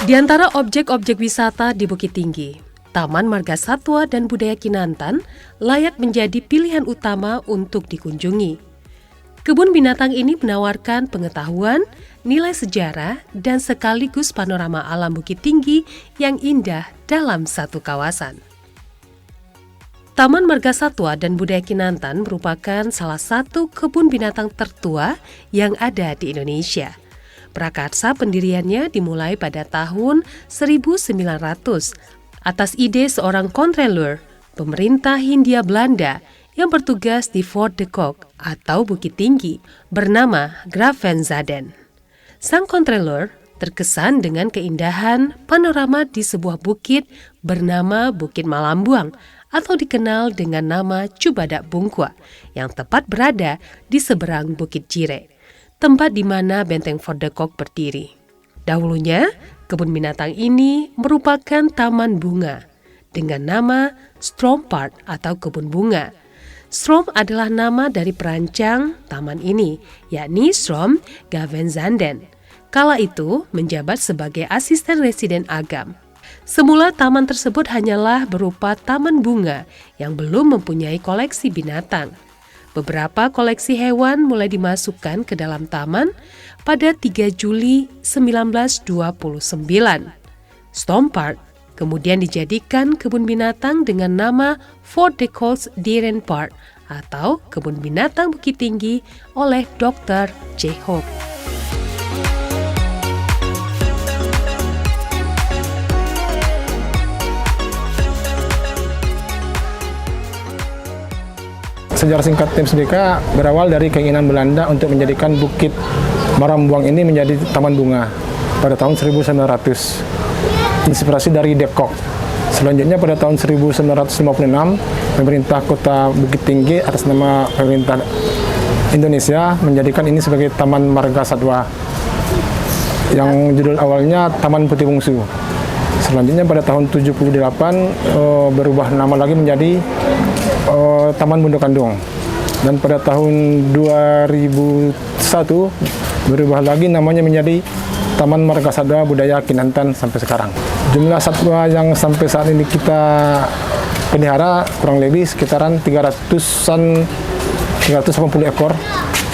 Di antara objek-objek wisata di Bukit Tinggi, Taman Marga Satwa dan Budaya Kinantan layak menjadi pilihan utama untuk dikunjungi. Kebun binatang ini menawarkan pengetahuan, nilai sejarah, dan sekaligus panorama alam Bukit Tinggi yang indah dalam satu kawasan. Taman Marga Satwa dan Budaya Kinantan merupakan salah satu kebun binatang tertua yang ada di Indonesia. Prakarsa pendiriannya dimulai pada tahun 1900 atas ide seorang kontroler pemerintah Hindia Belanda yang bertugas di Fort de Kock atau Bukit Tinggi bernama Graaf van Zaden. Sang kontroler terkesan dengan keindahan panorama di sebuah bukit bernama Bukit Malambuang atau dikenal dengan nama Cubadak Bungkwa yang tepat berada di seberang Bukit Jire, tempat di mana benteng Fort de Kock berdiri. Dahulunya, kebun binatang ini merupakan taman bunga dengan nama Stroompart atau kebun bunga. Stroom adalah nama dari perancang taman ini, yakni Stroom Gaven Zanden. Kala itu menjabat sebagai asisten residen Agam. Semula taman tersebut hanyalah berupa taman bunga yang belum mempunyai koleksi binatang. Beberapa koleksi hewan mulai dimasukkan ke dalam taman pada 3 Juli 1929. Stroompart kemudian dijadikan kebun binatang dengan nama Fort de Kock Dierenpark atau Kebun Binatang Bukit Tinggi oleh Dr. J. Hope. Sejarah singkat TMSBK berawal dari keinginan Belanda untuk menjadikan Bukit Malambuang ini menjadi taman bunga pada tahun 1900. Inspirasi dari De Kock. Selanjutnya pada tahun 1956, pemerintah kota Bukit Tinggi atas nama pemerintah Indonesia menjadikan ini sebagai Taman Marga Satwa yang judul awalnya Taman Putih Bungsu. Selanjutnya pada tahun 78 berubah nama lagi menjadi Taman Bundokandung, dan pada tahun 2001 berubah lagi namanya menjadi Taman Marga Satwa Budaya Kinantan sampai sekarang. Jumlah satwa yang sampai saat ini kita pelihara kurang lebih sekitaran 380 ekor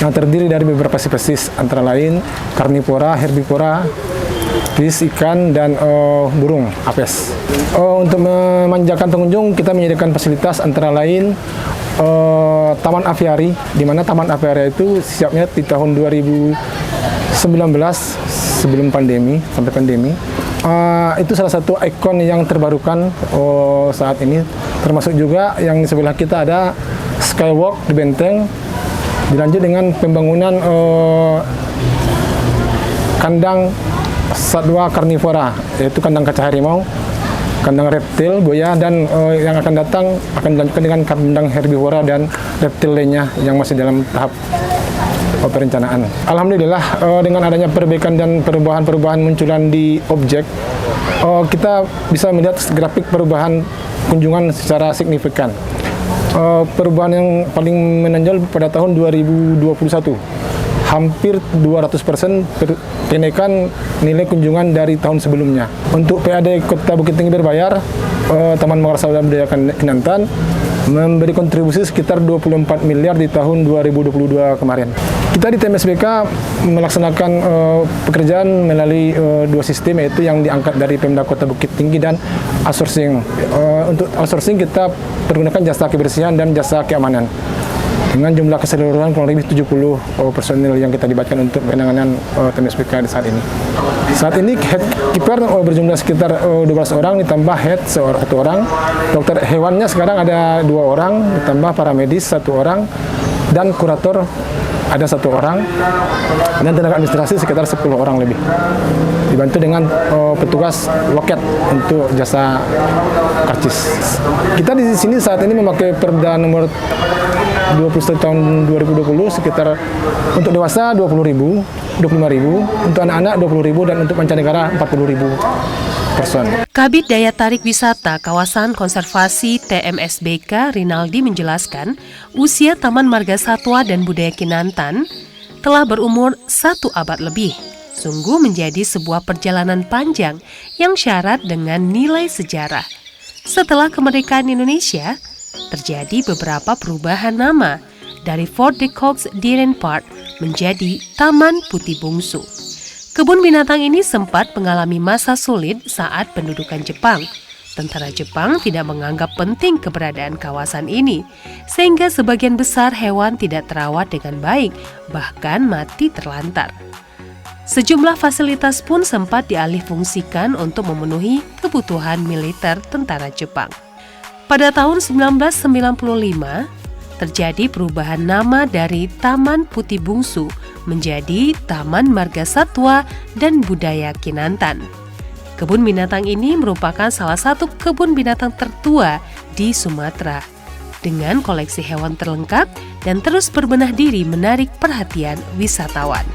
yang terdiri dari beberapa spesies antara lain karnivora, herbivora, fish, ikan, dan burung apes. Untuk memanjakan pengunjung, kita menyediakan fasilitas antara lain taman aviari, di mana taman aviari itu siapnya di tahun 2019 sebelum pandemi, sampai pandemi. Itu salah satu ikon yang terbarukan saat ini. Termasuk juga yang di sebelah kita ada skywalk di benteng, dilanjut dengan pembangunan kandang satwa karnivora, yaitu kandang kaca harimau, kandang reptil, buaya, dan yang akan datang akan dilanjutkan dengan kandang herbivora dan reptil lainnya yang masih dalam tahap perencanaan. Alhamdulillah dengan adanya perbaikan dan perubahan-perubahan munculan di objek, kita bisa melihat grafik perubahan kunjungan secara signifikan. Perubahan yang paling menonjol pada tahun 2021. Hampir 200% kenaikan nilai kunjungan dari tahun sebelumnya. Untuk PAD Kota Bukit Tinggi berbayar, Taman Marga Satwa dan Budaya Kinantan memberi kontribusi sekitar 24 miliar di tahun 2022 kemarin. Kita di TMSBK melaksanakan pekerjaan melalui dua sistem, yaitu yang diangkat dari Pemda Kota Bukit Tinggi dan outsourcing. Untuk outsourcing kita pergunakan jasa kebersihan dan jasa keamanan. Dengan jumlah keseluruhan kurang lebih 70 personil yang kita libatkan untuk penanganan TMSBK di saat ini. Saat ini head keeper berjumlah sekitar 12 orang, ditambah head satu orang. Dokter hewannya sekarang ada 2 orang, ditambah paramedis 1 orang, dan kurator ada 1 orang, dan tenaga administrasi sekitar 10 orang lebih. Dibantu dengan petugas loket untuk jasa karcis. Kita di sini saat ini memakai Perda nomor 21 tahun 2020 sekitar untuk dewasa 25.000, untuk anak-anak 20.000, dan untuk mancanegara 40.000 person. Kabid Daya Tarik Wisata Kawasan Konservasi TMSBK Rinaldi menjelaskan, usia Taman Marga Satwa dan Budaya Kinantan telah berumur 1 abad lebih. Sungguh menjadi sebuah perjalanan panjang yang syarat dengan nilai sejarah. Setelah kemerdekaan Indonesia, terjadi beberapa perubahan nama dari Fort de Kock Dierenpark menjadi Taman Putih Bungsu. Kebun binatang ini sempat mengalami masa sulit saat pendudukan Jepang. Tentara Jepang tidak menganggap penting keberadaan kawasan ini, sehingga sebagian besar hewan tidak terawat dengan baik, bahkan mati terlantar. Sejumlah fasilitas pun sempat dialihfungsikan untuk memenuhi kebutuhan militer tentara Jepang. Pada tahun 1995, terjadi perubahan nama dari Taman Putih Bungsu menjadi Taman Marga Satwa dan Budaya Kinantan. Kebun binatang ini merupakan salah satu kebun binatang tertua di Sumatera, dengan koleksi hewan terlengkap dan terus berbenah diri menarik perhatian wisatawan.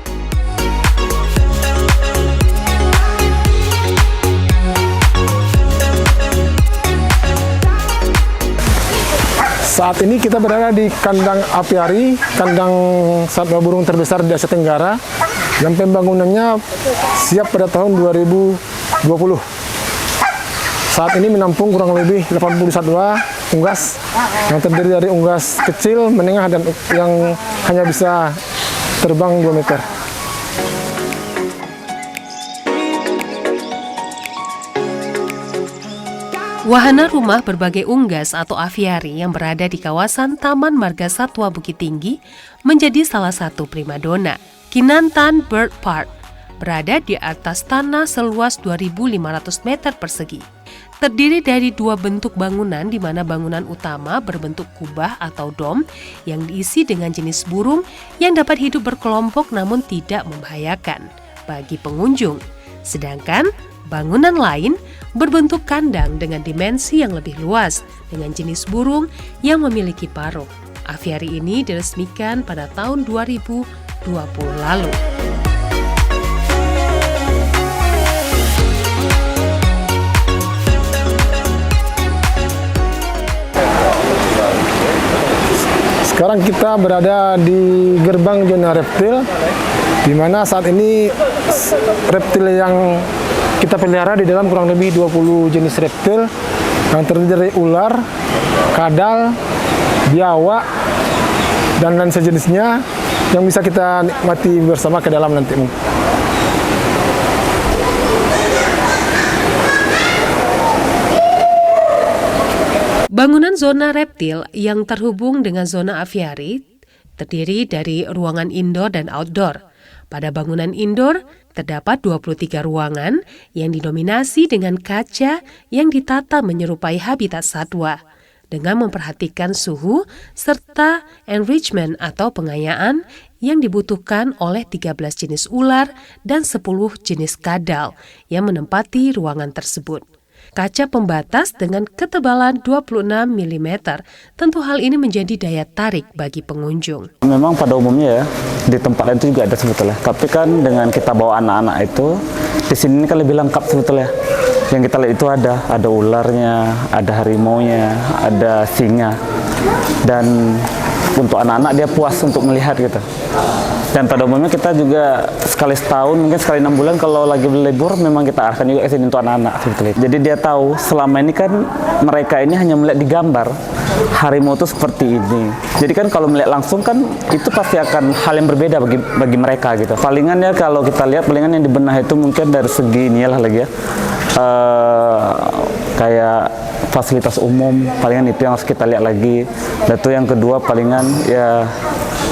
Saat ini kita berada di kandang apiari, kandang satwa burung terbesar di Asia Tenggara, yang pembangunannya siap pada tahun 2020. Saat ini menampung kurang lebih 80 satwa unggas yang terdiri dari unggas kecil, menengah, dan yang hanya bisa terbang 2 meter. Wahana rumah berbagai unggas atau aviari yang berada di kawasan Taman Marga Satwa Bukit Tinggi menjadi salah satu primadona. Kinantan Bird Park berada di atas tanah seluas 2.500 meter persegi. Terdiri dari 2 bentuk bangunan, di mana bangunan utama berbentuk kubah atau dom yang diisi dengan jenis burung yang dapat hidup berkelompok namun tidak membahayakan bagi pengunjung. Sedangkan bangunan lain berbentuk kandang dengan dimensi yang lebih luas dengan jenis burung yang memiliki paruh. Aviari ini diresmikan pada tahun 2020 lalu. Sekarang kita berada di gerbang zona reptil, di mana saat ini reptil yang kita pelihara di dalam kurang lebih 20 jenis reptil yang terdiri dari ular, kadal, biawak, dan lain sejenisnya yang bisa kita nikmati bersama ke dalam nanti. Bangunan zona reptil yang terhubung dengan zona aviari terdiri dari ruangan indoor dan outdoor. Pada bangunan indoor, terdapat 23 ruangan yang didominasi dengan kaca yang ditata menyerupai habitat satwa, dengan memperhatikan suhu serta enrichment atau pengayaan yang dibutuhkan oleh 13 jenis ular dan 10 jenis kadal yang menempati ruangan tersebut. Kaca pembatas dengan ketebalan 26 mm, tentu hal ini menjadi daya tarik bagi pengunjung. Memang pada umumnya ya, di tempat lain itu juga ada sebetulnya. Tapi kan dengan kita bawa anak-anak itu, di sini kan lebih lengkap sebetulnya. Yang kita lihat itu ada ularnya, ada harimaunya, ada singa. Dan untuk anak-anak dia puas untuk melihat gitu. Dan pada umumnya kita juga sekali setahun, mungkin sekali 6 bulan kalau lagi libur memang kita arahkan juga ke sini untuk anak-anak sebetulnya. Jadi dia tahu selama ini kan mereka ini hanya melihat di gambar harimau itu seperti ini. Jadi kan kalau melihat langsung kan itu pasti akan hal yang berbeda bagi mereka gitu. Palingan ya kalau kita lihat palingan yang di benak itu mungkin dari segi inilah lagi ya. Kayak fasilitas umum, palingan itu yang harus kita lihat lagi. Dan itu yang kedua palingan ya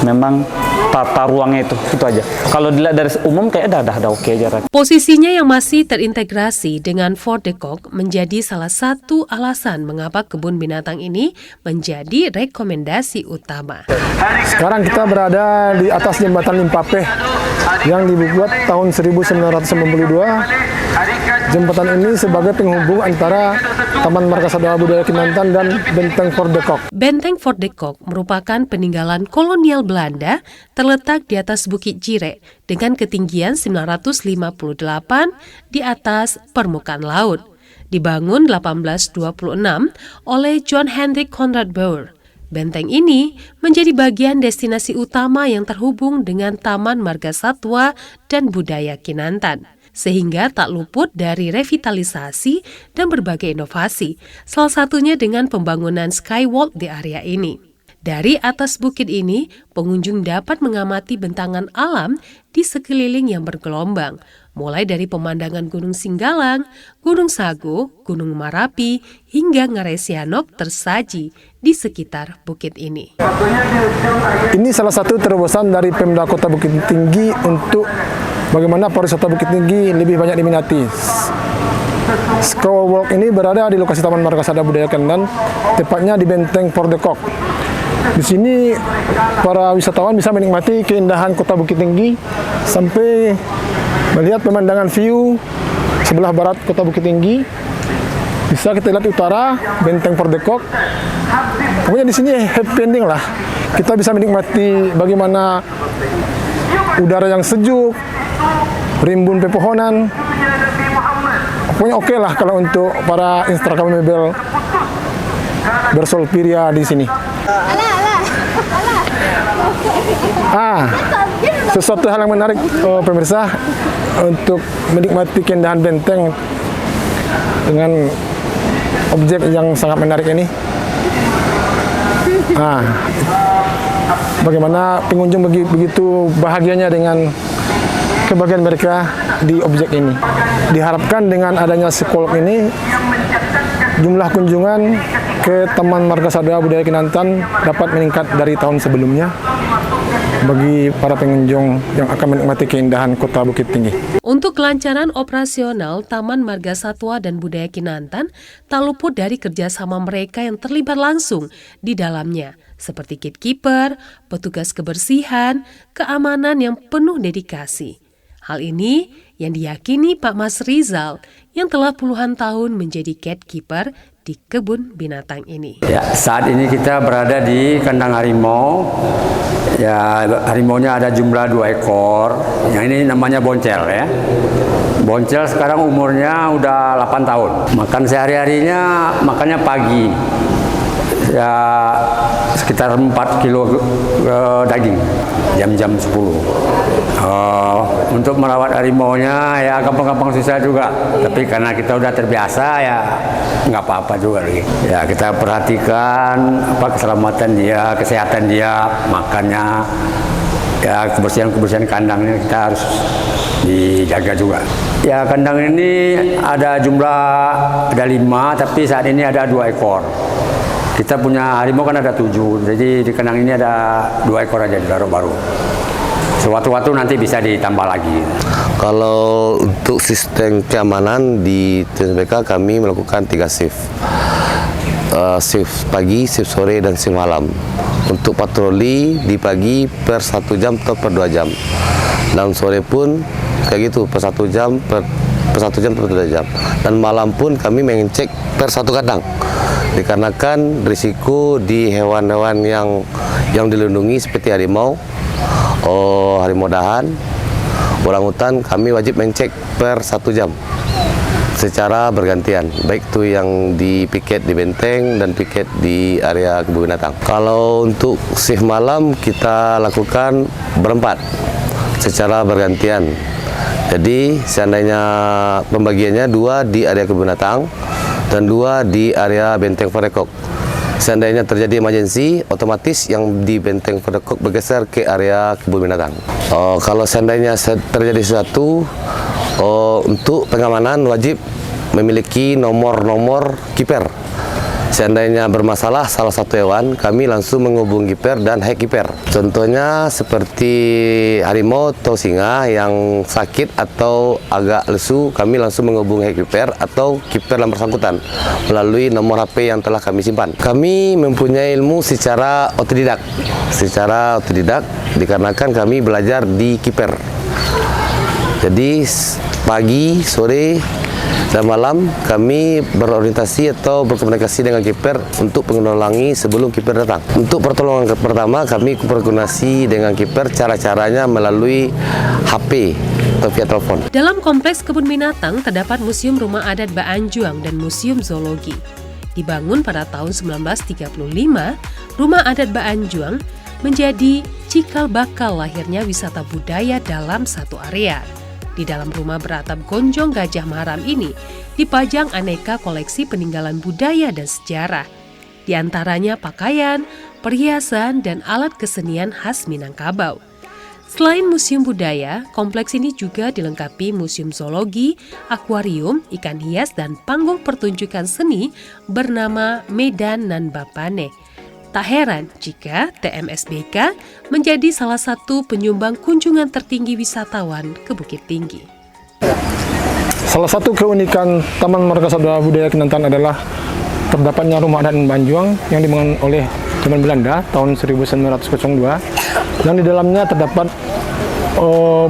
memang tata ruangnya itu aja. Kalau dilihat dari umum kayaknya udah oke aja. Posisinya yang masih terintegrasi dengan Fort de Kock menjadi salah satu alasan mengapa kebun binatang ini menjadi rekomendasi utama. Sekarang kita berada di atas jembatan Limpapeh yang dibuat tahun 1992. Jembatan ini sebagai penghubung antara Taman Marga Satwa Budaya Kinantan dan Benteng Fort de Kock. Benteng Fort de Kock merupakan peninggalan kolonial Belanda terletak di atas Bukit Jireh dengan ketinggian 958 di atas permukaan laut. Dibangun 1826 oleh John Hendrik Conrad Boer. Benteng ini menjadi bagian destinasi utama yang terhubung dengan Taman Marga Satwa dan Budaya Kinantan, sehingga tak luput dari revitalisasi dan berbagai inovasi, salah satunya dengan pembangunan skywalk di area ini. Dari atas bukit ini, pengunjung dapat mengamati bentangan alam di sekeliling yang bergelombang, mulai dari pemandangan Gunung Singgalang, Gunung Sago, Gunung Marapi, hingga Ngarai Sianok tersaji di sekitar bukit ini. Ini salah satu terobosan dari Pemda Kota Bukit Tinggi untuk bagaimana pariwisata Bukit Tinggi lebih banyak diminati. Skywalk ini berada di lokasi Taman Marga Satwa Budaya Kinantan, tepatnya di Benteng Pordekok. Di sini para wisatawan bisa menikmati keindahan Kota Bukit Tinggi sampai melihat pemandangan view sebelah barat Kota Bukit Tinggi. Bisa kita lihat utara Benteng Pordekok. Pokoknya di sini happy ending lah. Kita bisa menikmati bagaimana udara yang sejuk, rimbun pepohonan. Pokoknya oke lah kalau untuk para instagramable bersolpiria di sini. Sesuatu hal yang menarik pemirsa untuk menikmati keindahan benteng dengan objek yang sangat menarik ini. Bagaimana pengunjung begitu bahagianya dengan kebahagiaan mereka di objek ini. Diharapkan dengan adanya skywalk ini, jumlah kunjungan ke Taman Marga Satwa Budaya Kinantan dapat meningkat dari tahun sebelumnya bagi para pengunjung yang akan menikmati keindahan Kota Bukit Tinggi. Untuk kelancaran operasional Taman Marga Satwa dan Budaya Kinantan tak luput dari kerjasama mereka yang terlibat langsung di dalamnya, seperti gatekeeper, petugas kebersihan, keamanan yang penuh dedikasi. Hal ini yang diyakini Pak Mas Rizal yang telah puluhan tahun menjadi gatekeeper di kebun binatang ini. Ya, saat ini kita berada di kandang harimau. Ya, harimaunya ada jumlah 2 ekor. Yang ini namanya Boncel ya. Boncel sekarang umurnya udah 8 tahun. Makan sehari-harinya makannya pagi. Ya sekitar 4 kilo daging jam-jam 10. Untuk merawat harimaunya ya gampang-gampang susah juga, tapi karena kita udah terbiasa ya nggak apa-apa juga lagi. Ya kita perhatikan keselamatan dia, kesehatan dia, makannya, ya kebersihan kandangnya kita harus dijaga juga. Ya kandang ini ada 5, tapi saat ini ada 2 ekor. Kita punya harimau kan ada 7, jadi di kandang ini ada 2 ekor aja ditaruh baru. Sewaktu-waktu nanti bisa ditambah lagi. Kalau untuk sistem keamanan di TNBK kami melakukan 3 shift. Shift pagi, shift sore, dan shift malam. Untuk patroli di pagi per 1 jam atau per 2 jam. Dan sore pun kayak gitu, per 1 jam, per 1 jam, per 2 jam. Dan malam pun kami mengecek per 1 kandang. Dikarenakan risiko di hewan-hewan yang dilindungi seperti harimau, harimau dahan, orangutan, kami wajib mencek per 1 jam secara bergantian, baik itu yang di piket di benteng dan piket di area kebun binatang. Kalau untuk shift malam kita lakukan berempat secara bergantian. Jadi seandainya pembagiannya 2 di area kebun binatang dan 2 di area benteng Pordekok. Seandainya terjadi emergency, otomatis yang di benteng Pordekok bergeser ke area kebun binatang. Kalau seandainya terjadi sesuatu, untuk pengamanan wajib memiliki nomor kiper. Seandainya bermasalah salah satu hewan, kami langsung menghubungi kiper dan head kiper. Contohnya seperti harimau atau singa yang sakit atau agak lesu, kami langsung menghubungi head kiper atau kiper yang bersangkutan melalui nomor HP yang telah kami simpan. Kami mempunyai ilmu secara otodidak. Dikarenakan kami belajar di kiper. Jadi pagi, sore, dan malam kami berorientasi atau berkomunikasi dengan kiper untuk mengulangi sebelum kiper datang. Untuk pertolongan pertama kami berkomunikasi dengan kiper cara-caranya melalui HP atau via telepon. Dalam kompleks kebun binatang terdapat Museum Rumah Adat Baanjuang dan Museum Zoologi. Dibangun pada tahun 1935, Rumah Adat Baanjuang menjadi cikal bakal lahirnya wisata budaya dalam satu area. Di dalam rumah beratap gonjong Gajah Mataram ini dipajang aneka koleksi peninggalan budaya dan sejarah. Di antaranya pakaian, perhiasan, dan alat kesenian khas Minangkabau. Selain museum budaya, kompleks ini juga dilengkapi museum zoologi, akuarium, ikan hias, dan panggung pertunjukan seni bernama Medan Nan Bapane. Tak heran jika TMSBK menjadi salah satu penyumbang kunjungan tertinggi wisatawan ke Bukit Tinggi. Salah satu keunikan Taman Marga Satwa Budaya Kinantan adalah terdapatnya Rumah Adat Banjuang yang dibangun oleh zaman Belanda tahun 1902, yang di dalamnya terdapat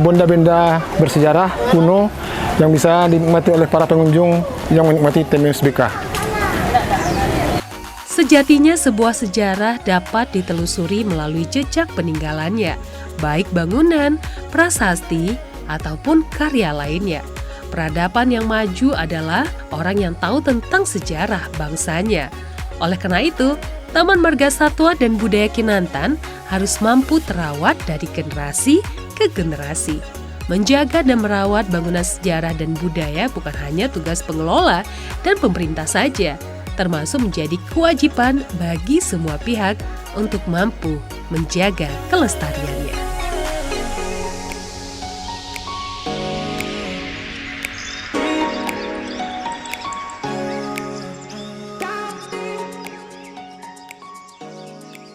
benda-benda bersejarah kuno yang bisa dinikmati oleh para pengunjung yang menikmati TMSBK. Sejatinya sebuah sejarah dapat ditelusuri melalui jejak peninggalannya, baik bangunan, prasasti, ataupun karya lainnya. Peradaban yang maju adalah orang yang tahu tentang sejarah bangsanya. Oleh karena itu, Taman Marga Satwa dan Budaya Kinantan harus mampu terawat dari generasi ke generasi. Menjaga dan merawat bangunan sejarah dan budaya bukan hanya tugas pengelola dan pemerintah saja, termasuk menjadi kewajiban bagi semua pihak untuk mampu menjaga kelestarian.